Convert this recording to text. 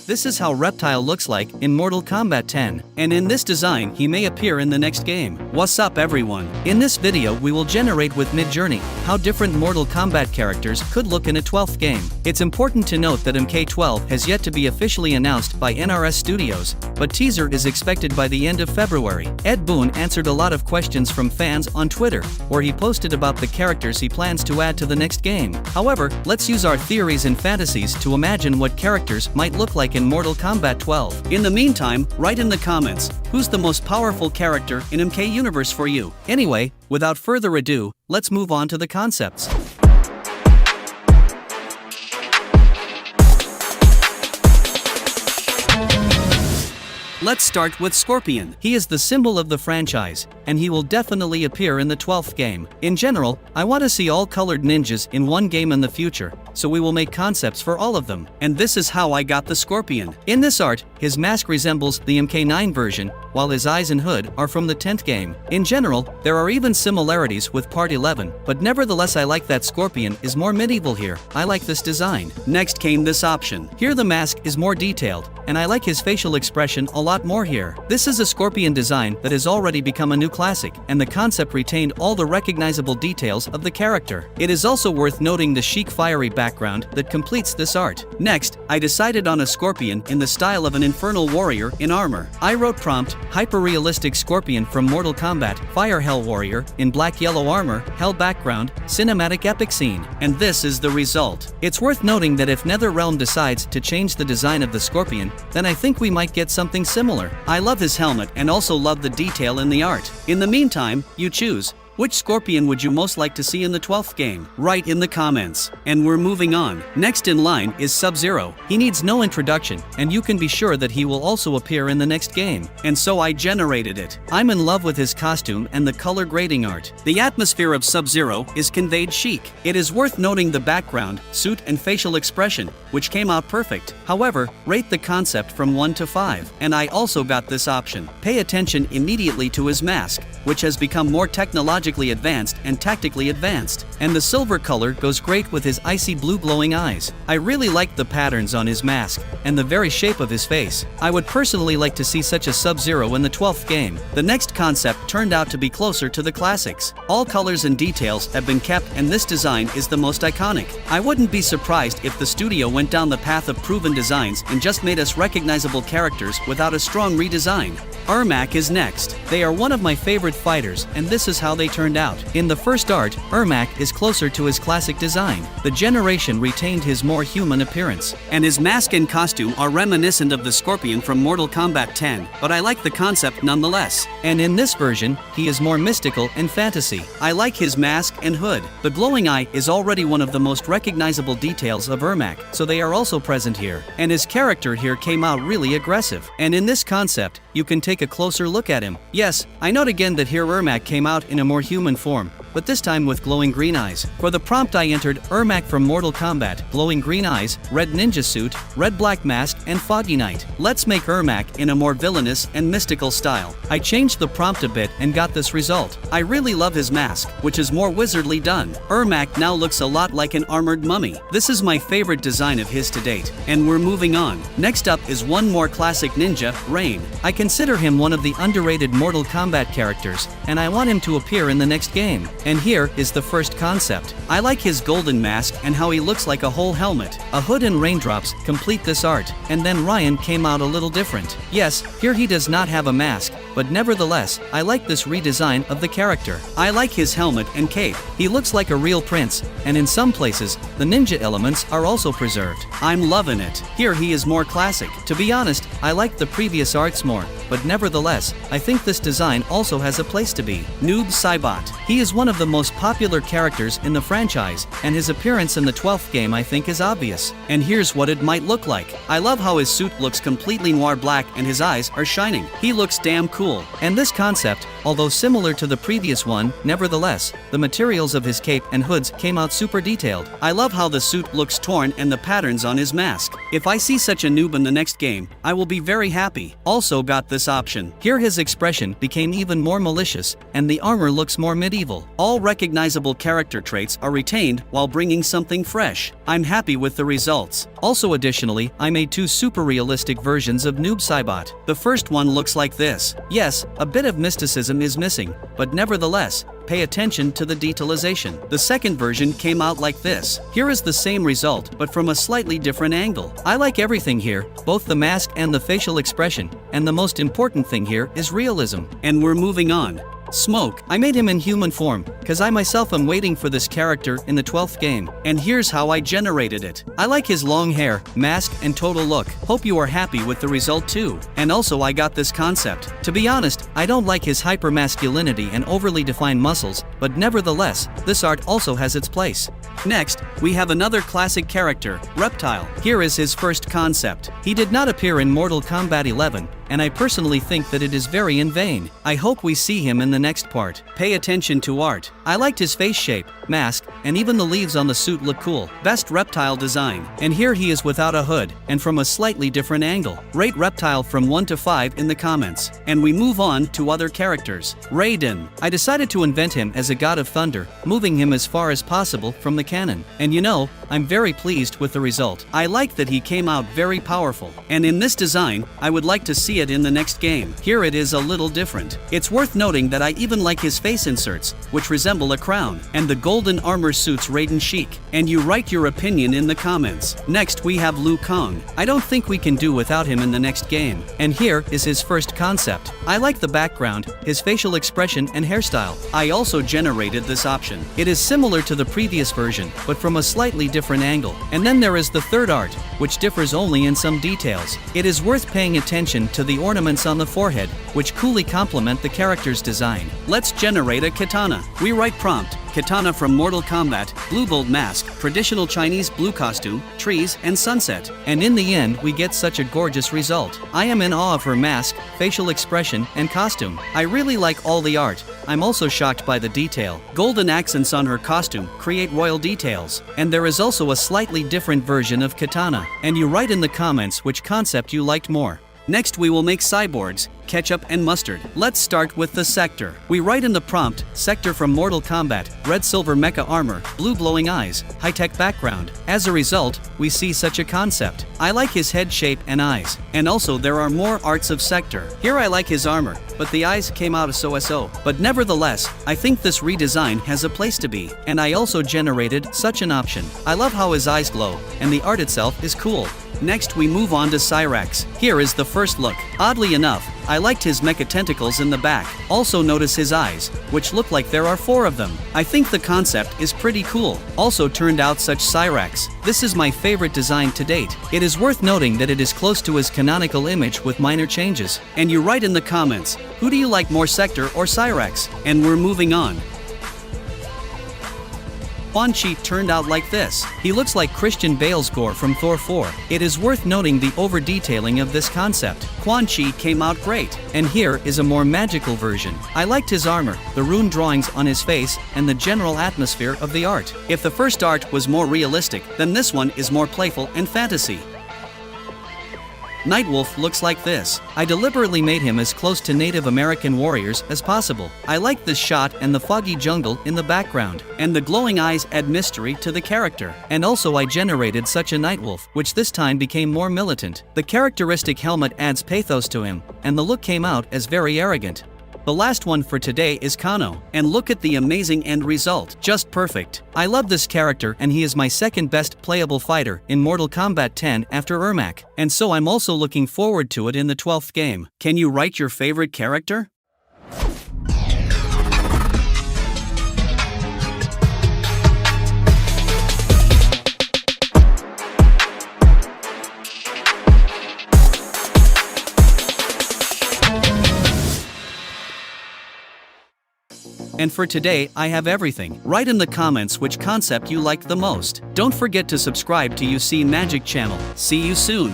This is how Reptile looks like in Mortal Kombat 10, and in this design he may appear in the next game. What's up everyone? In this video we will generate with Midjourney how different Mortal Kombat characters could look in a 12th game. It's important to note that MK12 has yet to be officially announced by NRS Studios, but teaser is expected by the end of February. Ed Boon answered a lot of questions from fans on Twitter, where he posted about the characters he plans to add to the next game. However, let's use our theories and fantasies to imagine what characters might look like in Mortal Kombat 12. In the meantime, write in the comments, who's the most powerful character in MK universe for you? Anyway, without further ado, let's move on to the concepts. Let's start with Scorpion. He is the symbol of the franchise, and he will definitely appear in the 12th game. In general, I want to see all colored ninjas in one game in the future, so we will make concepts for all of them. And this is how I got the Scorpion. In this art, his mask resembles the MK9 version, while his eyes and hood are from the 10th game. In general, there are even similarities with Part 11, but nevertheless I like that Scorpion is more medieval here. I like this design. Next came this option. Here the mask is more detailed, and I like his facial expression a lot more here. This is a Scorpion design that has already become a new classic, and the concept retained all the recognizable details of the character. It is also worth noting the chic fiery background that completes this art. Next, I decided on a Scorpion in the style of an infernal warrior in armor. I wrote prompt, hyper-realistic Scorpion from Mortal Kombat, Fire Hell Warrior, in black-yellow armor, hell background, cinematic epic scene. And this is the result. It's worth noting that if NetherRealm decides to change the design of the Scorpion, then I think we might get something similar. I love his helmet and also love the detail in the art. In the meantime, you choose. Which Scorpion would you most like to see in the 12th game? Write in the comments. And we're moving on. Next in line is Sub-Zero. He needs no introduction, and you can be sure that he will also appear in the next game. And so I generated it. I'm in love with his costume and the color grading art. The atmosphere of Sub-Zero is conveyed chic. It is worth noting the background, suit and facial expression, which came out perfect. However, rate the concept from 1 to 5. And I also got this option. Pay attention immediately to his mask, which has become more technologically advanced and tactically advanced, and the silver color goes great with his icy blue glowing eyes. I really like the patterns on his mask and the very shape of his face. I would personally like to see such a Sub-Zero in the 12th game. The next concept turned out to be closer to the classics. All colors and details have been kept, and this design is the most iconic. I wouldn't be surprised if the studio went down the path of proven designs and just made us recognizable characters without a strong redesign. Ermac is next. They are one of my favorite fighters, and this is how they turned out. In the first art, Ermac is closer to his classic design. The generation retained his more human appearance, and his mask and costume are reminiscent of the Scorpion from Mortal Kombat 10, but I like the concept nonetheless. And in this version, he is more mystical and fantasy. I like his mask and hood. The glowing eye is already one of the most recognizable details of Ermac, so they are also present here. And his character here came out really aggressive. And in this concept, you can take a closer look at him. Yes, I note again that here Ermac came out in a more human form, but this time with glowing green eyes. For the prompt I entered Ermac from Mortal Kombat, glowing green eyes, red ninja suit, red black mask, and foggy night. Let's make Ermac in a more villainous and mystical style. I changed the prompt a bit and got this result. I really love his mask, which is more wizardly done. Ermac now looks a lot like an armored mummy. This is my favorite design of his to date, and we're moving on. Next up is one more classic ninja, Rain. I consider him one of the underrated Mortal Kombat characters, and I want him to appear in the next game. And here is the first concept. I like his golden mask and how he looks like a whole helmet. A hood and raindrops complete this art, and then Ryan came out a little different. Yes, here he does not have a mask, but nevertheless, I like this redesign of the character. I like his helmet and cape. He looks like a real prince, and in some places, the ninja elements are also preserved. I'm loving it. Here he is more classic. To be honest, I like the previous arts more, but nevertheless, I think this design also has a place to be. Noob Saibot. He is one of the most popular characters in the franchise, and his appearance in the 12th game I think is obvious. And here's what it might look like. I love how his suit looks completely noir black and his eyes are shining. He looks damn cool cool. And this concept, although similar to the previous one, nevertheless, the materials of his cape and hoods came out super detailed. I love how the suit looks torn and the patterns on his mask. If I see such a noob in the next game, I will be very happy. Also got this option. Here his expression became even more malicious, and the armor looks more medieval. All recognizable character traits are retained while bringing something fresh. I'm happy with the results. Also additionally, I made two super realistic versions of Noob Saibot. The first one looks like this. Yes, a bit of mysticism is missing, but nevertheless, pay attention to the detailization. The second version came out like this. Here is the same result, but from a slightly different angle. I like everything here, both the mask and the facial expression, and the most important thing here is realism. And we're moving on. Smoke. I made him in human form, cause I myself am waiting for this character in the 12th game. And here's how I generated it. I like his long hair, mask, and total look. Hope you are happy with the result too. And also I got this concept. To be honest, I don't like his hyper-masculinity and overly defined muscles, but nevertheless, this art also has its place. Next, we have another classic character, Reptile. Here is his first concept. He did not appear in Mortal Kombat 11, and I personally think that it is very in vain. I hope we see him in the next part. Pay attention to art. I liked his face shape, mask, and even the leaves on the suit look cool. Best Reptile design. And here he is without a hood, and from a slightly different angle. Rate Reptile from 1 to 5 in the comments. And we move on to other characters. Raiden. I decided to invent him as a god of thunder, moving him as far as possible from the canon. And you know, I'm very pleased with the result. I like that he came out very powerful. And in this design, I would like to see it in the next game. Here it is a little different. It's worth noting that I even like his face inserts, which resemble a crown, and the golden armor suits Raiden chic. And you write your opinion in the comments. Next we have Liu Kang. I don't think we can do without him in the next game. And here is his first concept. I like the background, his facial expression and hairstyle. I also generated this option. It is similar to the previous version, but from a slightly different angle. And then there is the third art, which differs only in some details. It is worth paying attention to the ornaments on the forehead, which coolly complement the character's design. Let's generate a katana. We write prompt, katana from Mortal Kombat, blue gold mask, traditional Chinese blue costume, trees, and sunset. And in the end, we get such a gorgeous result. I am in awe of her mask, facial expression, and costume. I really like all the art. I'm also shocked by the detail. Golden accents on her costume create royal details. And there is also a slightly different version of katana. And you write in the comments which concept you liked more. Next we will make cyborgs, ketchup and mustard. Let's start with the sector. We write in the prompt, sector from Mortal Kombat, red silver mecha armor, blue glowing eyes, high-tech background. As a result, we see such a concept. I like his head shape and eyes. And also there are more arts of sector. Here I like his armor, but the eyes came out so. But nevertheless, I think this redesign has a place to be. And I also generated such an option. I love how his eyes glow, and the art itself is cool. Next we move on to Cyrax. Here is the first look. Oddly enough, I liked his mecha tentacles in the back. Also notice his eyes, which look like there are 4 of them. I think the concept is pretty cool. Also turned out such Cyrax. This is my favorite design to date. It is worth noting that it is close to his canonical image with minor changes. And you write in the comments, who do you like more, Sector or Cyrax? And we're moving on. Quan Chi turned out like this. He looks like Christian Bale's gore from Thor 4. It is worth noting the over-detailing of this concept. Quan Chi came out great. And here is a more magical version. I liked his armor, the rune drawings on his face, and the general atmosphere of the art. If the first art was more realistic, then this one is more playful and fantasy. Nightwolf looks like this. I deliberately made him as close to Native American warriors as possible. I like this shot and the foggy jungle in the background. And the glowing eyes add mystery to the character. And also I generated such a Nightwolf, which this time became more militant. The characteristic helmet adds pathos to him, and the look came out as very arrogant. The last one for today is Kano, and look at the amazing end result, just perfect. I love this character and he is my second best playable fighter in Mortal Kombat 10 after Ermac, and so I'm also looking forward to it in the 12th game. Can you write your favorite character? And for today, I have everything. Write in the comments which concept you liked the most. Don't forget to subscribe to UC Magic channel. See you soon.